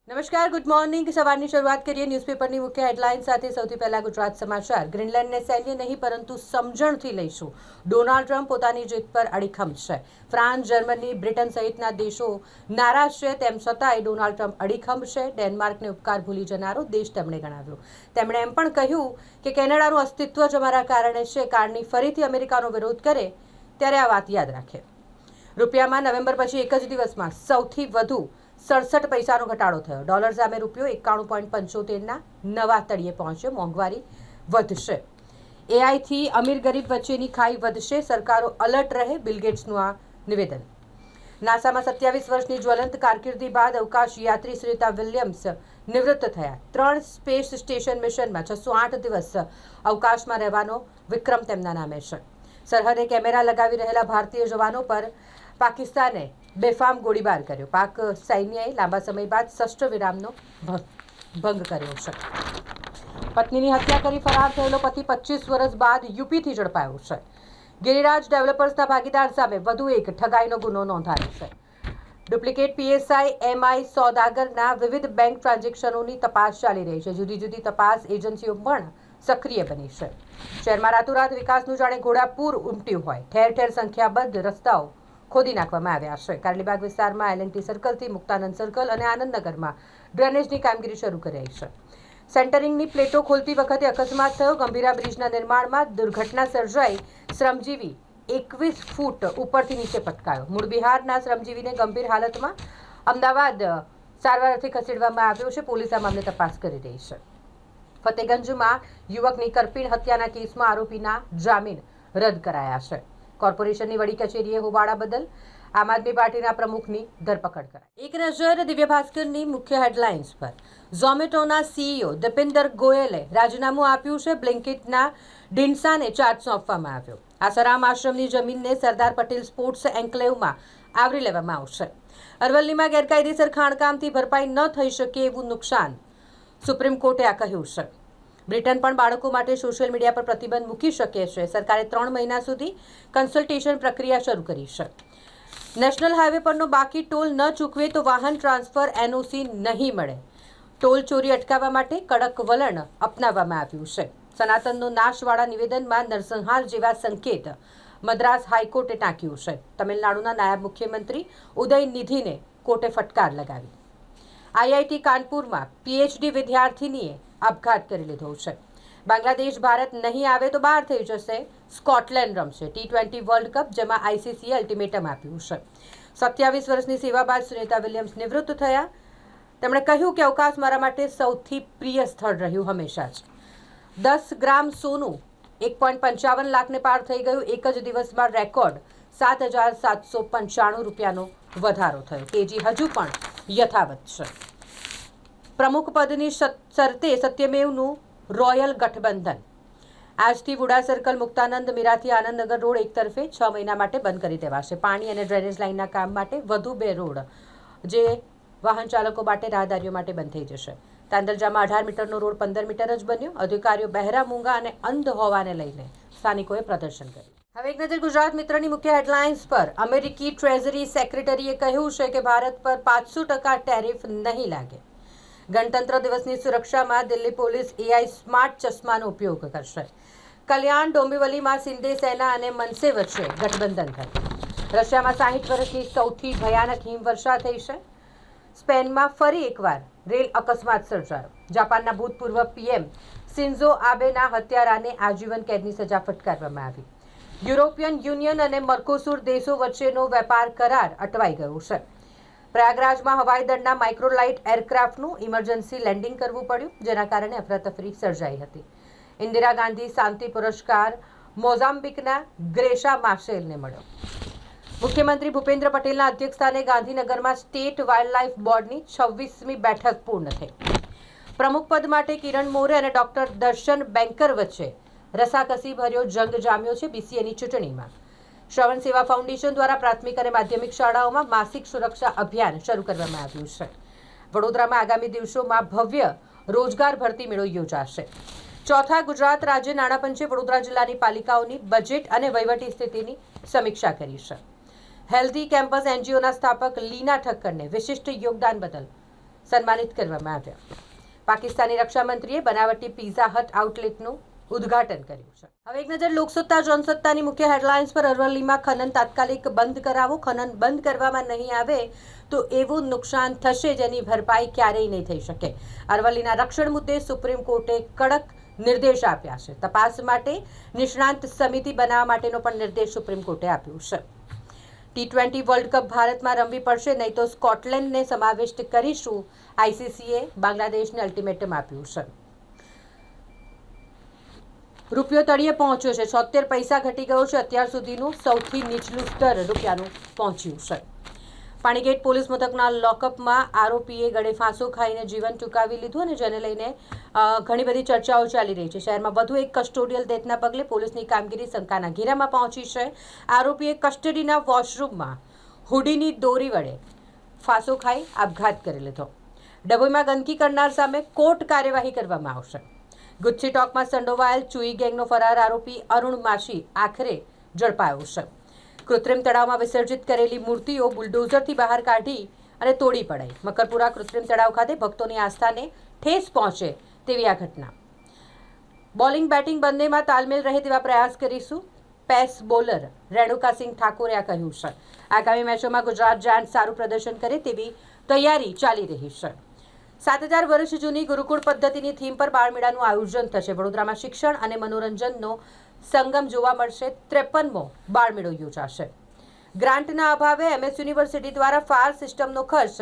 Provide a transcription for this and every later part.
નમસ્કાર, good morning. સવારની શરૂઆત કરીએ ન્યૂઝપેપરની મુખ્ય હેડલાઇન સાથે. સૌથી પહેલા ગુજરાત સમાચાર. ગ્રીનલેન્ડને સૈન્ય નહીં પરંતુ સમજણથી લઈશું. ડોનાલ્ડ ટ્રમ્પ પોતાની જીત પર અડીખમ છે. ફ્રાન્સ, જર્મની, બ્રિટન સહિતના દેશો નારાજ છે, તેમ છતાંય ડોનાલ્ડ ટ્રમ્પ અડીખમ છે. ડેનમાર્કને ઉપકાર ભૂલી જનારો દેશ તેમણે ગણાવ્યો. તેમણે એમ પણ કહ્યું કે કેનેડાનું અસ્તિત્વ જ અમારા કારણે છે. કારણે ફરીથી અમેરિકાનો વિરોધ કરે ત્યારે આ વાત યાદ રાખે. રૂપિયામાં નવેમ્બર પછી એક જ દિવસમાં સૌથી વધુ 67 પૈસાનો ઘટાડો થયો. ડોલર સામે રૂપિયો 91.75ના નવા તળિયે પહોંચ્યો. મોંઘવારી વધશે. એઆઈથી અમીર ગરીબ વચ્ચેની ખાઈ વધશે. સરકારો અલર્ટ રહે. બિલ ગેટ્સનું આ નિવેદન. નાસામાં 27 વર્ષની જ્વલંત કારકિર્દી બાદ અવકાશ યાત્રી સુનિતા વિલિયમ્સ નિવૃત્ત થયા. 3 સ્પેસ સ્ટેશન મિશનમાં 608 દિવસ અવકાશમાં રહેવાનો વિક્રમ તેમના નામે છે. સરહદે કેમેરા લગાવી રહેલા ભારતીય જવાનો પર પાકિસ્તાને બેફામ ગોળીબાર કર્યો. પાક સૈન્યએ લાંબા સમય બાદ શસ્ત્ર વિરામનો ભંગ કર્યો છે. પત્નીની હત્યા કરી ફરાર થયેલો પતિ 25 વર્ષ બાદ યુપીથી ઝડપાયો છે. ગિરિરાજ ડેવલપર્સના ભાગીદાર સામે વધુ એક ઠગાઈનો ગુનો નોંધાયો છે. ડુપ્લિકેટ પીએસઆઈ એમઆઈ સોદાગરના વિવિધ બેંક ટ્રાન્ઝેક્શનોની તપાસ ચાલી રહી છે. જુદી જુદી તપાસ એજન્સીઓ પણ સક્રિય બની છે. શહેરમાં રાતોરાત વિકાસનું જાણે ઘોડાપૂર ઉમટ્યું હોય. ઠેર ઠેર સંખ્યાબદ્ધ રસ્તાઓ ખોદી નાખવામાં આવ્યા છે. કારલીબાગ વિસ્તારમાં એલએનટી સર્કલથી મુક્તાનંદ સર્કલ અને આનંદનગરમાં ડ્રેનેજની કામગીરી શરૂ કરાઈ છે. સેન્ટરિંગની પ્લેટો ખોલતી વખતે અકસ્માત થયો. ગંભીરા બ્રિજના નિર્માણમાં દુર્ઘટના સર્જાઈ. શ્રમજીવી 21 ફૂટ ઉપરથી નીચે પટકાયો. મૂળ બિહારના શ્રમજીવીને ગંભીર હાલતમાં અમદાવાદ સારવાર અર્થે ખસેડવામાં આવ્યો છે. પોલીસ આ મામલે તપાસ કરી રહી છે. ફતેગંજમાં યુવકની કરપીણ હત્યાના કેસમાં આરોપીના જામીન રદ કરાયા છે. કોર્પોરેશનની વડી કચેરીએ હોબાળા બદલ આમ આદમી પાર્ટીના પ્રમુખની ધરપકડ કરાઈ. એક નજર દિવ્ય ભાસ્કરની મુખ્ય હેડલાઇન્સ પર. ઝોમેટોના સીઈઓ દીપિન્દર ગોયલે રાજીનામું આપ્યું છે. બ્લિંકિટના ઢીંડસાને ચાર્જ સોંપવામાં આવ્યો. આસારામ આશ્રમની જમીનને સરદાર પટેલ સ્પોર્ટ્સ એન્કલેવમાં આવરી લેવામાં આવશે. અરવલ્લીમાં ગેરકાયદેસર ખાણકામથી ભરપાઈ ન થઈ શકે એવું નુકસાન સુપ્રીમ કોર્ટે આ કહ્યું છે. બ્રિટન પણ બાળકો માટે સોશિયલ મીડિયા પર પ્રતિબંધ મૂકી શકે છે. સરકારે 3 મહિના સુધી કન્સલ્ટેશન પ્રક્રિયા શરૂ કરી છે. નેશનલ હાઈવે પરનો બાકી ટોલ ન ચૂકવે તો વાહન ટ્રાન્સફર એનઓસી નહીં મળે. ટોલ ચોરી અટકાવવા માટે કડક વલણ અપનાવવામાં આવ્યું છે. સનાતનનો નાશવાળા નિવેદનમાં નરસંહાર જેવા સંકેત મદ્રાસ હાઈકોર્ટે ટાંક્યું છે. તમિલનાડુના નાયબ મુખ્યમંત્રી ઉદયનિધિને કોર્ટે ફટકાર લગાવી. આઈઆઈટી કાનપુરમાં પીએચડી વિદ્યાર્થીનીએ આપઘાત કરી લીધો છે. બાંગ્લાદેશ ભારત નહીં આવે તો બહાર થઈ જશે. સ્કોટલેન્ડ રમશે T20 વર્લ્ડ કપ, જેમાં આઈસીસીએ અલ્ટિમેટમ આપ્યું છે. 27 વર્ષની સેવા બાદ સુનિતા વિલિયમ્સ નિવૃત્ત થયા. તેમણે કહ્યું કે અવકાશ મારા માટે સૌથી પ્રિય સ્થળ રહ્યું હંમેશા જ. 10 ગ્રામ સોનું 1.55 લાખને પાર થઈ ગયું. એક જ દિવસમાં રેકોર્ડ 7,795 રૂપિયાનો વધારો થયો. તેજી હજુ પણ યથાવત છે. પ્રમુખ પદની શરતે સત્યમેવનું રોયલ ગઠબંધન. આજથી વુડા સર્કલ, મુક્તાનંદ, મીરાથી આનંદનગર રોડ એક તરફે 6 મહિના માટે બંધ કરી દેવાશે. પાણી અને ડ્રેનેજ લાઇનના કામ માટે વધુ 2 રોડ જે વાહન ચાલકો માટે, રાહદારીઓ માટે બંધ થઈ જશે. તાંદલજામાં 18 મીટરનો રોડ 15 મીટર જ બન્યો. અધિકારીઓ બહેરા, મૂંગા અને અંધ હોવાને લઈને સ્થાનિકોએ પ્રદર્શન કર્યું. હવે એક નજર ગુજરાત મિત્રની મુખ્ય હેડલાઇન્સ પર. અમેરિકી ટ્રેઝરી સેક્રેટરીએ કહ્યું છે કે ભારત પર 500% ટેરિફ નહીં લાગે. ગણતંત્ર દિવસની સુરક્ષામાં દિલ્હી પોલીસ એઆઈ સ્માર્ટ ચશ્માનો ઉપયોગ કરશે. કલ્યાણ ડોંબિવલીમાં શિંદે સેના અને મનસે વચ્ચે ગઠબંધન થયું. રશિયામાં 60 વર્ષની સૌથી ભયાનક હિમવર્ષા થઈ છે. સ્પેનમાં ફરી એકવાર રેલ અકસ્માત સર્જાયો. જાપાનના ભૂતપૂર્વ પીએમ શિન્ઝો આબેના હત્યારાને આજીવન કેદની સજા ફટકારવામાં આવી. યુરોપિયન યુનિયન અને મર્કોસુર દેશો વચ્ચેનો વેપાર કરાર અટવાઈ ગયો છે. પ્રયાગરાજમાં હવાઈ દળના માઇક્રોલાઇટ એરક્રાફ્ટનું ઇમરજન્સી લેન્ડિંગ કરવું પડ્યું, જેના કારણે અફરાતફરી સર્જાઈ હતી. ઇન્દિરા ગાંધી શાંતિ પુરસ્કાર મોઝામ્બિકના ગ્રેશા માર્શેલને મળ્યો. મુખ્યમંત્રી ભૂપેન્દ્ર પટેલના અધ્યક્ષસ્થાને ગાંધીનગરમાં સ્ટેટ વાઇલ્ડલાઇફ બોર્ડની 26મી બેઠક પૂર્ણ થઈ. પ્રમુખ પદ માટે કિરણ મોરે અને ડોક્ટર દર્શન બેન્કર વચ્ચે રસાકસી ભર્યો જંગ જામ્યો છે. બીસીએની ચૂંટણીમાં શ્રવણ સેવા ફાઉન્ડેશન દ્વારા પ્રાથમિક અને માધ્યમિક શાળાઓમાં માસિક સુરક્ષા અભિયાન શરૂ કરવામાં આવ્યું છે. વડોદરામાં આગામી દિવસોમાં ભવ્ય રોજગાર ભરતી મેળો યોજાશે. ચોથા ગુજરાત રાજ્ય નાણાપંચે વડોદરા જિલ્લાની પાલિકાઓની બજેટ અને વહીવટી સ્થિતિની સમીક્ષા કરી છે. હેલ્ધી કેમ્પસ એનજીઓના સ્થાપક લીના ઠક્કરને વિશિષ્ટ યોગદાન બદલ સન્માનિત કરવામાં આવ્યા. પાકિસ્તાની રક્ષામંત્રીએ બનાવટી પિઝા હટ આઉટલેટનું ઉદ્ઘાટન કર્યું છે. હવે એક નજર લોકસત્તા જનસત્તાની મુખ્ય હેડલાઇન્સ પર. અરવલ્લીમાં ખનન તાત્કાલિક બંધ કરાવો. ખનન બંધ કરવામાં નહીં આવે તો એવું નુકસાન થશે જેની ભરપાઈ ક્યારેય નહીં થઈ શકે. અરવલ્લીના રક્ષણ મુદ્દે સુપ્રીમ કોર્ટે કડક નિર્દેશ આપ્યા છે. તપાસ માટે નિષ્ણાંત સમિતિ બનાવવા માટેનો પણ નિર્દેશ સુપ્રીમ કોર્ટે આપ્યો છે. T20 વર્લ્ડ કપ ભારતમાં રમવી પડશે, નહીં તો સ્કોટલેન્ડને સમાવિષ્ટ કરીશું. આઈસીસીએ બાંગ્લાદેશને અલ્ટિમેટમ આપ્યું છે. રૂપિયો તળિયે પહોંચ્યો છે. 76 પૈસા ઘટી ગયો છે. અત્યાર સુધીનું સૌથી નીચલું સ્તર રૂપિયાનું પહોંચ્યું છે. પાણીગેટ પોલીસ મથકના લોકઅપમાં આરોપીએ ગળે ફાંસો ખાઈને જીવન ટૂંકાવી લીધું અને જેને લઈને ઘણી બધી ચર્ચાઓ ચાલી રહી છે. શહેરમાં વધુ એક કસ્ટોડિયલ ડેથના પગલે પોલીસની કામગીરી શંકાના ઘેરામાં પહોંચી છે. આરોપીએ કસ્ટડીના વોશરૂમમાં હુડીની દોરી વડે ફાંસો ખાઈ આપઘાત કરી લીધો. ડભોઈમાં ગંદકી કરનાર સામે કોર્ટ કાર્યવાહી કરવામાં આવશે. ગુચ્છી ટોકમાં સંડોવાયેલ ચુઈ ગેંગનો ફરાર આરોપી અરુણ માશી આખરે ઝડપાયો છે. કૃત્રિમ તળાવમાં વિસર્જિત કરેલી મૂર્તિઓ બુલડોઝરથી બહાર કાઢી અને તોડી પડાઈ. મકરપુરા કૃત્રિમ તળાવ ખાતે ભક્તોની આસ્થાને ઠેસ પહોંચે તેવી આ ઘટના. બોલિંગ બેટિંગ બંનેમાં તાલમેલ રહે તેવા પ્રયાસ કરીશું. પેસ બોલર રેણુકાસિંહ ઠાકોરે આ કહ્યું છે. આગામી મેચોમાં ગુજરાત જાયન્ટ્સ સારું પ્રદર્શન કરે તેવી તૈયારી ચાલી રહી છે. 7000 વર્ષ જૂની ગુરુકુળ પદ્ધતિની થીમ પર બાળમેળાનું આયોજન થશે. વડોદરામાં શિક્ષણ અને મનોરંજનનો સંગમ જોવા મળશે. 53મો બાળમેળો યોજાશે. ગ્રાન્ટના અભાવે MS યુનિવર્સિટી દ્વારા ફાયર સિસ્ટમનો ખર્ચ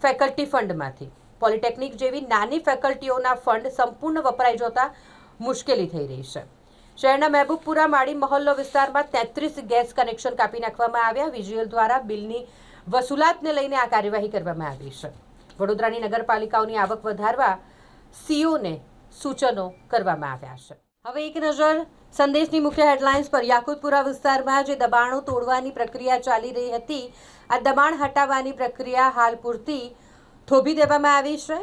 ફેકલ્ટી ફંડમાંથી. પોલિટેકનિક જેવી નાની ફેકલ્ટીઓના ફંડ સંપૂર્ણ વપરાઈ જતા મુશ્કેલી થઈ રહી છે. શહેરના મહેબૂબપુરા માળી મહોલ્લો વિસ્તારમાં 33 ગેસ કનેક્શન કાપી નાખવામાં આવ્યા. VGL દ્વારા બિલની વસૂલાતને લઈને આ કાર્યવાહી કરવામાં આવી છે. વડોદરાની નગરપાલિકાઓની આવક વધારવા COને સૂચનો કરવામાં આવ્યા છે. હવે એક નજર સંદેશની મુખ્ય હેડલાઇન્સ પર. યાકુતપુરા વિસ્તારમાં જે દબાણો તોડવાની પ્રક્રિયા ચાલી રહી હતી, આ દબાણ હટાવવાની પ્રક્રિયા હાલ પૂરતી થોભી દેવામાં આવી છે.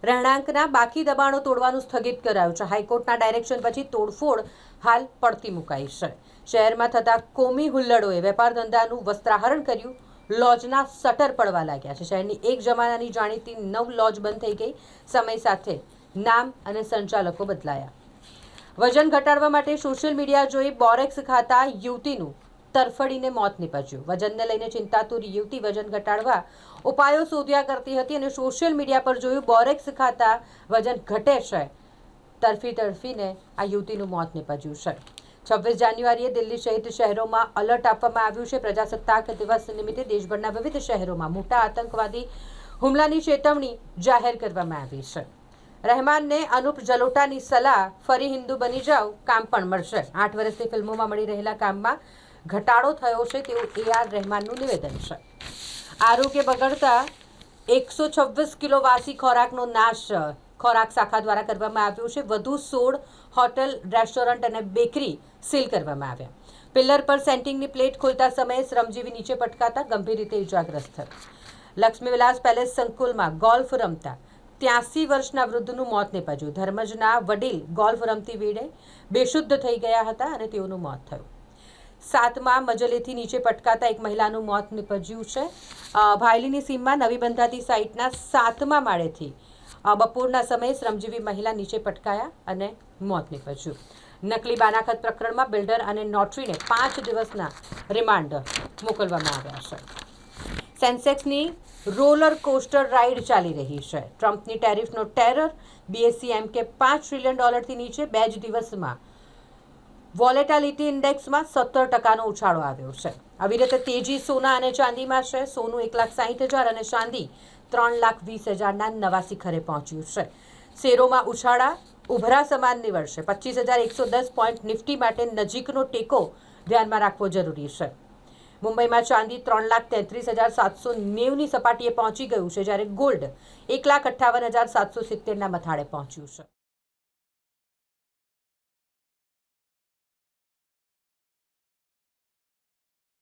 રહેણાંકના બાકી દબાણો તોડવાનું સ્થગિત કરાયું છે. હાઈકોર્ટના ડાયરેક્શન પછી તોડફોડ હાલ પડતી મુકાઈ છે. શહેરમાં થતા કોમી હુલ્લડોએ વેપાર ધંધાનું વસ્ત્રાહરણ કર્યું. લોજના શટર પડવા લાગ્યા છે. શહેરની એક જમાનાની જાણીતી 9 લોજ બંધ થઈ ગઈ. સમય સાથે નામ અને સંચાલકો બદલાયા. વજન ઘટાડવા માટે સોશિયલ મીડિયા જોઈ બોરેક્સ ખાતા યુવતીનું તરફડીને મોત નીપજ્યું. વજનને લઈને ચિંતાતુર યુવતી વજન ઘટાડવા ઉપાયો શોધ્યા કરતી હતી અને સોશિયલ મીડિયા પર જોયું બોરેક્સ ખાતા વજન ઘટે છે. તરફીને આ યુવતીનું મોત નીપજ્યું છે. 26 જાન્યુઆરીએ દિલ્હી સહિત શહેરોમાં એલર્ટ આપવામાં આવ્યું છે. પ્રજાસત્તાક દિવસ નિમિત્તે દેશભરના વિવિધ શહેરોમાં મોટા આતંકવાદી હુમલાની ચેતવણી જાહેર કરવામાં આવી છે. રહેમાનને અનુપ જલોટાની સલાહ, ફરી હિન્દુ બની જાઓ, કામ પણ મળશે. 8 વર્ષથી ફિલ્મોમાં મળી રહેલા કામમાં ઘટાડો થયો છે તેવું AR રહેમાનનું નિવેદન છે. આરોગ્ય બગડતા 126 કિલો વાસી ખોરાકનો નાશ ખોરાક શાખા દ્વારા કરવામાં આવ્યો છે. વધુ 16 હોટેલ, રેસ્ટોરન્ટ અને બેકરી સીલ કરવામાં આવ્યા. પિલ્લર પર સેન્ટિંગની પ્લેટ ખોલતા સમયે શ્રમજીવી નીચે પટકાતા ગંભીર રીતે ઇજાગ્રસ્ત થયો. લક્ષ્મી વિલાસ પેલેસ સંકુલમાં ગોલ્ફ રમતા 83 વર્ષના વૃદ્ધનું મોત નીપજ્યું. ધર્મજના વડીલ ગોલ્ફ રમતી વેળે બેશુદ્ધ થઈ ગયા હતા અને તેઓનું મોત થયું. 7મા મજલેથી નીચે પટકાતા એક મહિલાનું મોત નીપજ્યું છે. ભાયલીની સીમમાં નવી બંધાતી સાઇટના 7મા માળેથી બપોરના સમયે શ્રમજીવી મહિલા નીચે પટકાયા અને મોત નીપજ્યું. નકલી બાનાખત પ્રકરણમાં બિલ્ડર અને નોટરીને 5 દિવસના રિમાન્ડ મોકલવામાં આવ્યા છે. સેન્સેક્સની રોલર કોસ્ટર રાઇડ ચાલી રહી છે. ટ્રમ્પની ટેરિફનો ટેરર. BSE એમકે $5 ટ્રિલિયન નીચે 2 જ દિવસમાં. વોલેટાલિટી ઇન્ડેક્સમાં 17% ઉછાળો આવ્યો છે. આવી રીતે તેજી સોના અને ચાંદીમાં છે. સોનું 1,60,000 અને ચાંદી 3,20,000ના નવા શિખરે પહોંચ્યું છે. શેરોમાં ઉછાળા ઉભરા સમાન નીવડશે. 25,110 પોઈન્ટ. નિફ્ટી માટે નજીકનો ટેકો ધ્યાનમાં રાખવો જરૂરી છે. મુંબઈમાં ચાંદી 3,33,790ની સપાટીએ પહોંચી ગયું છે, જ્યારે ગોલ્ડ 1,58,770ના મથાળે પહોંચ્યું છે.